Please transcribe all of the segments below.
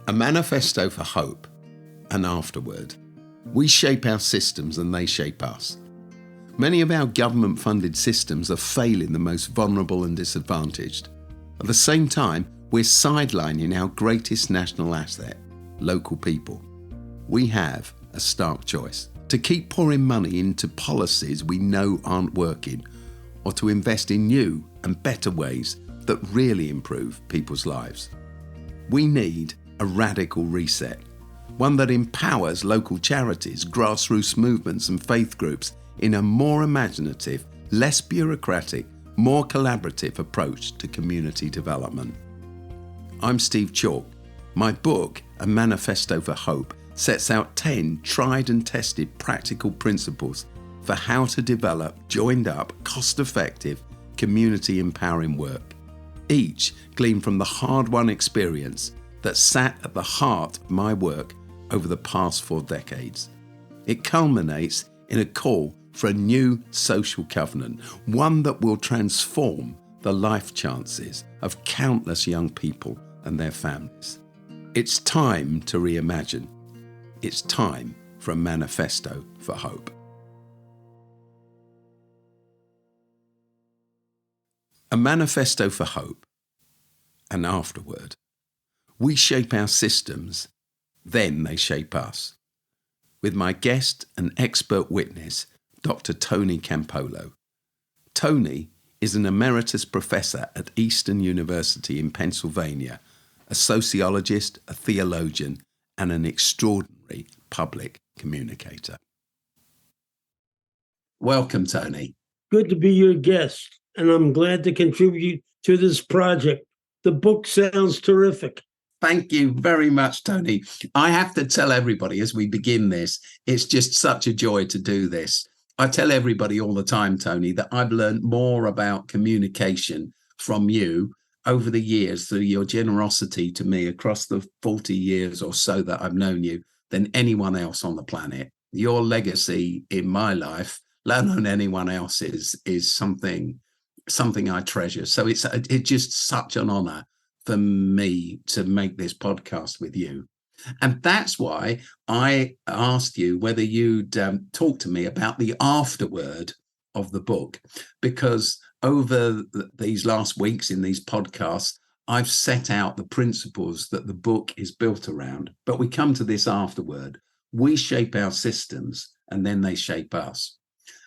A manifesto for hope, an afterword. We shape our systems and they shape us. Many of our government-funded systems are failing the most vulnerable and disadvantaged. At the same time, we're sidelining our greatest national asset, local people. We have a stark choice: to keep pouring money into policies we know aren't working, or to invest in new and better ways that really improve people's lives. We need a radical reset, one that empowers local charities, grassroots movements and faith groups in a more imaginative, less bureaucratic, more collaborative approach to community development. I'm Steve Chalke. My book, A Manifesto for Hope, sets out 10 tried and tested practical principles for how to develop joined-up, cost-effective, community-empowering work, each gleaned from the hard-won experience that sat at the heart of my work over the past 4 decades. It culminates in a call for a new social covenant, one that will transform the life chances of countless young people and their families. It's time to reimagine. It's time for a manifesto for hope. A manifesto for hope, an afterword. We shape our systems, then they shape us. With my guest and expert witness, Dr Tony Campolo. Tony is an Emeritus Professor at Eastern University in Pennsylvania, a sociologist, a theologian, and an extraordinary public communicator. Welcome, Tony. Good to be your guest, and I'm glad to contribute to this project. The book sounds terrific. Thank you very much, Tony. I have to tell everybody as we begin this, it's just such a joy to do this. I tell everybody all the time, Tony, that I've learned more about communication from you over the years through your generosity to me across the 40 years or so that I've known you than anyone else on the planet. Your legacy in my life, let alone anyone else's, is something I treasure. So it's just such an honor for me to make this podcast with you. And that's why I asked you whether you'd talk to me about the afterword of the book, because over these last weeks in these podcasts, I've set out the principles that the book is built around. But we come to this afterword. We shape our systems and then they shape us.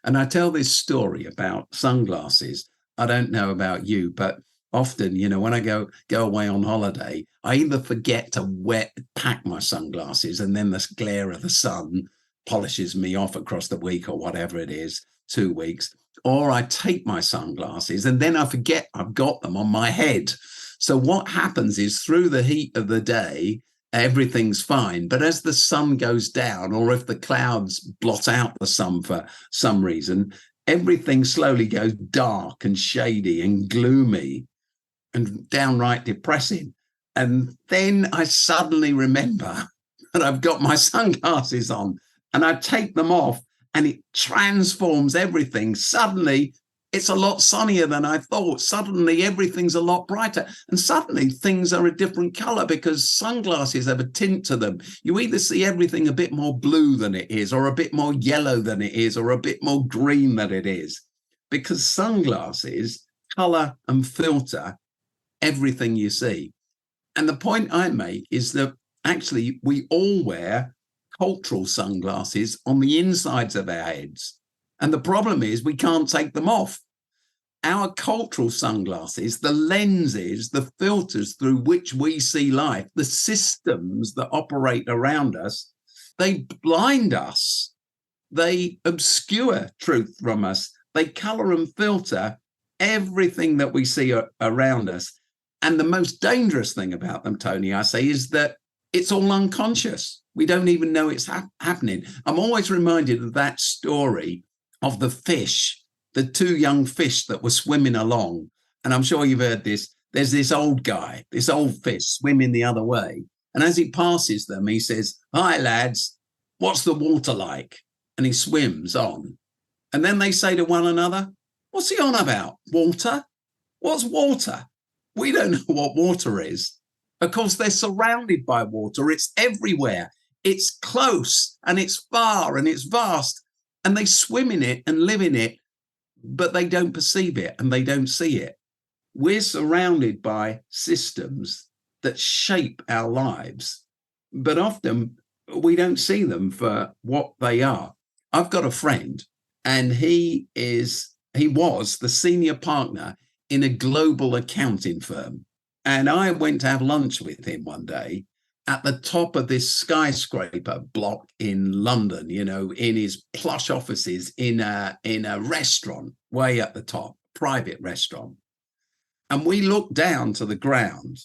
And I tell this story about sunglasses. I don't know about you, but often, when I go away on holiday, I either forget to pack my sunglasses and then the glare of the sun polishes me off across the week or whatever it is, 2 weeks, or I take my sunglasses and then I forget I've got them on my head. So what happens is through the heat of the day, everything's fine. But as the sun goes down, or if the clouds blot out the sun for some reason, everything slowly goes dark and shady and gloomy and downright depressing. And then I suddenly remember that I've got my sunglasses on and I take them off and it transforms everything. Suddenly it's a lot sunnier than I thought. Suddenly everything's a lot brighter. And suddenly things are a different color because sunglasses have a tint to them. You either see everything a bit more blue than it is, or a bit more yellow than it is, or a bit more green than it is, because sunglasses color and filter everything you see. And the point I make is that actually we all wear cultural sunglasses on the insides of our heads. And the problem is we can't take them off. Our cultural sunglasses, the lenses, the filters through which we see life, the systems that operate around us, they blind us. They obscure truth from us. They color and filter everything that we see around us. And the most dangerous thing about them, Tony, I say, is that it's all unconscious. We don't even know it's happening. I'm always reminded of that story of the fish, the 2 young fish that were swimming along. And I'm sure you've heard this. There's this old guy, this old fish swimming the other way. And as he passes them, he says, "Hi, lads, what's the water like?" And he swims on. And then they say to one another, "What's he on about? Water? What's water? We don't know what water is." Of course, they're surrounded by water. It's everywhere. It's close and it's far and it's vast. And they swim in it and live in it, but they don't perceive it and they don't see it. We're surrounded by systems that shape our lives, but often we don't see them for what they are. I've got a friend, and he was the senior partner in a global accounting firm. And I went to have lunch with him one day at the top of this skyscraper block in London, in his plush offices in a restaurant way at the top, private restaurant. And we looked down to the ground,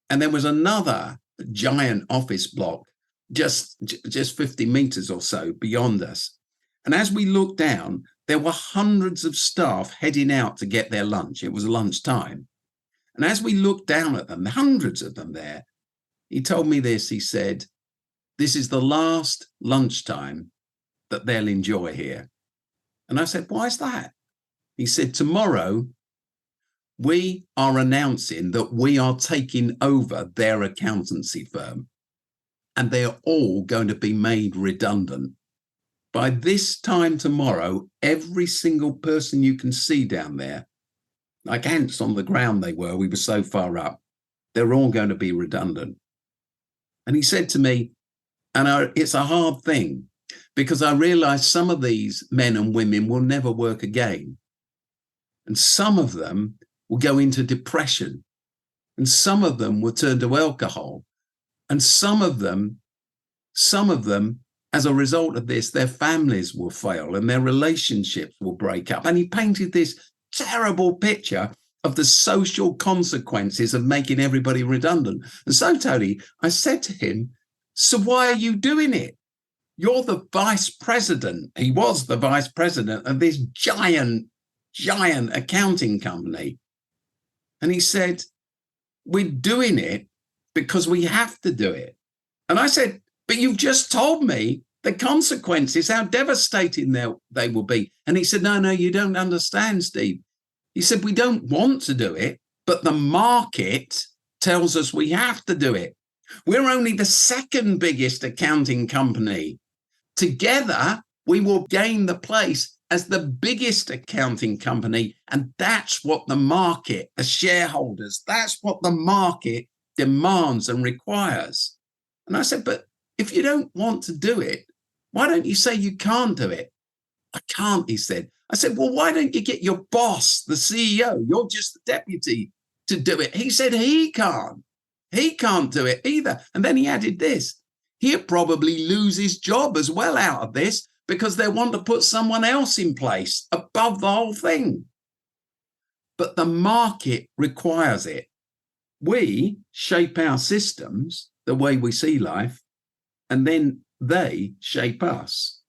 and there was another giant office block just 50 meters or so beyond us. And as we looked down, there were hundreds of staff heading out to get their lunch. It was lunchtime. And as we looked down at them, hundreds of them there, he told me this. He said, this is the last lunchtime that they'll enjoy here. And I said, why is that? He said, tomorrow we are announcing that we are taking over their accountancy firm, and they're all going to be made redundant. By this time tomorrow, every single person you can see down there, like ants on the ground we were so far up, they're all going to be redundant. And he said to me, and it's a hard thing, because I realize some of these men and women will never work again. And some of them will go into depression. And some of them will turn to alcohol. And some of them, as a result of this, their families will fail and their relationships will break up. And he painted this terrible picture of the social consequences of making everybody redundant. And so, Tony, I said to him, so why are you doing it? You're the vice president. He was the vice president of this giant accounting company. And he said, we're doing it because we have to do it. And I said, but you've just told me the consequences, how devastating they will be. And he said, no, you don't understand, Steve. He said, we don't want to do it, but the market tells us we have to do it. We're only the second biggest accounting company. Together, we will gain the place as the biggest accounting company. And that's what the market, the shareholders, that's what the market demands and requires. And I said, but if you don't want to do it, why don't you say you can't do it? I can't, he said. I said, well, why don't you get your boss, the CEO, you're just the deputy, to do it? He said he can't. He can't do it either. And then he added this. He'll probably lose his job as well out of this because they want to put someone else in place above the whole thing. But the market requires it. We shape our systems, the way we see life, and then they shape us.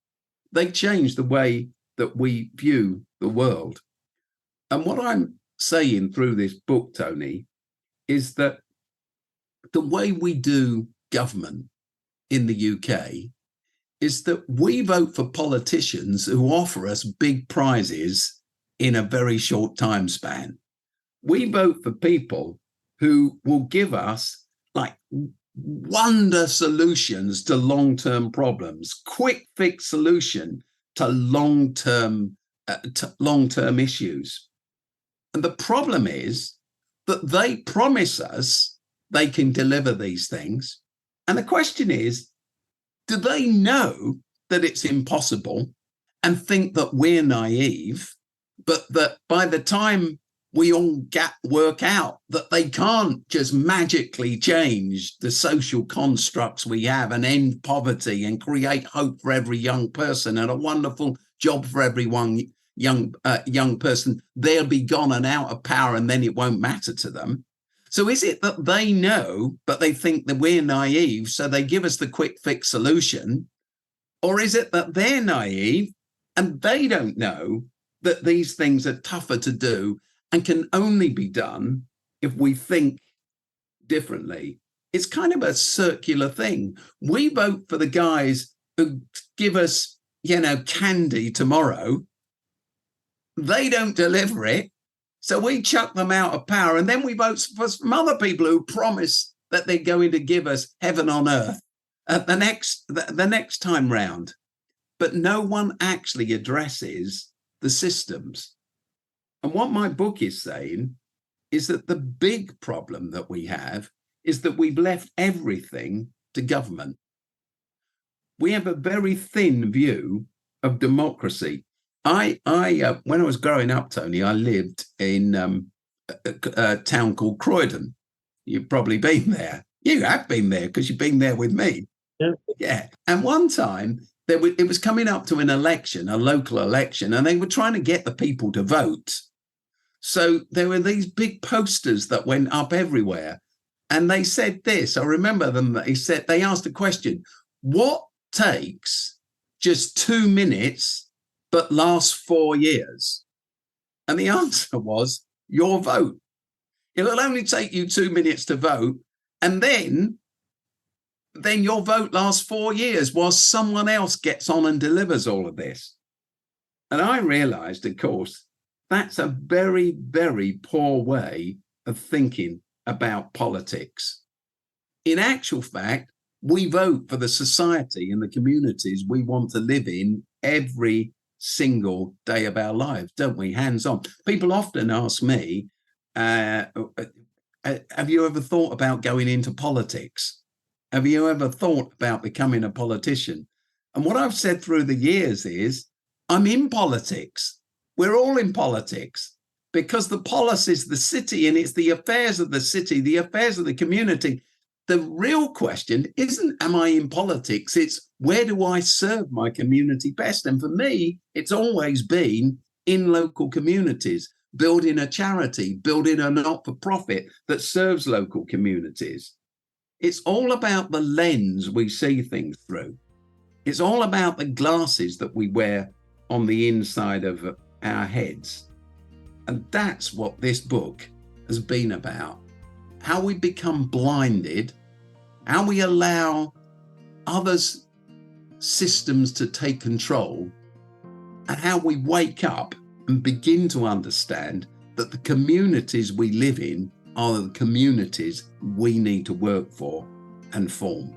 They change the way that we view the world. And what I'm saying through this book, Tony, is that the way we do government in the UK is that we vote for politicians who offer us big prizes in a very short time span. We vote for people who will give us like wonder solutions to long-term problems, quick fix solution to long-term issues. And the problem is that they promise us they can deliver these things. And the question is, do they know that it's impossible and think that we're naive, but that by the time we all work out that they can't just magically change the social constructs we have and end poverty and create hope for every young person and a wonderful job for every one young person, they'll be gone and out of power and then it won't matter to them. So is it that they know, but they think that we're naive, so they give us the quick fix solution? Or is it that they're naive and they don't know that these things are tougher to do and can only be done if we think differently? It's kind of a circular thing. We vote for the guys who give us, candy tomorrow. They don't deliver it. So we chuck them out of power. And then we vote for some other people who promise that they're going to give us heaven on earth at the next time round. But no one actually addresses the systems. And what my book is saying is that the big problem that we have is that we've left everything to government. We have a very thin view of democracy. When I was growing up, Tony, I lived in a town called Croydon. You've probably been there. You have been there because you've been there with me. Yeah. And one time it was coming up to an election, a local election, and they were trying to get the people to vote. So there were these big posters that went up everywhere. And they said this, I remember them, they asked a question, what takes just 2 minutes but lasts 4 years? And the answer was your vote. It'll only take you 2 minutes to vote, and then your vote lasts 4 years while someone else gets on and delivers all of this. And I realized, of course, that's a very, very poor way of thinking about politics. In actual fact, we vote for the society and the communities we want to live in every single day of our lives, don't we? Hands on. People often ask me, have you ever thought about going into politics? Have you ever thought about becoming a politician? And what I've said through the years is, I'm in politics. We're all in politics because the polis is the city, and it's the affairs of the city, the affairs of the community. The real question isn't, am I in politics? It's, where do I serve my community best? And for me, it's always been in local communities, building a charity, building a not-for-profit that serves local communities. It's all about the lens we see things through. It's all about the glasses that we wear on the inside of our heads. And that's what this book has been about. How we become blinded, how we allow others' systems to take control, and how we wake up and begin to understand that the communities we live in are the communities we need to work for and form.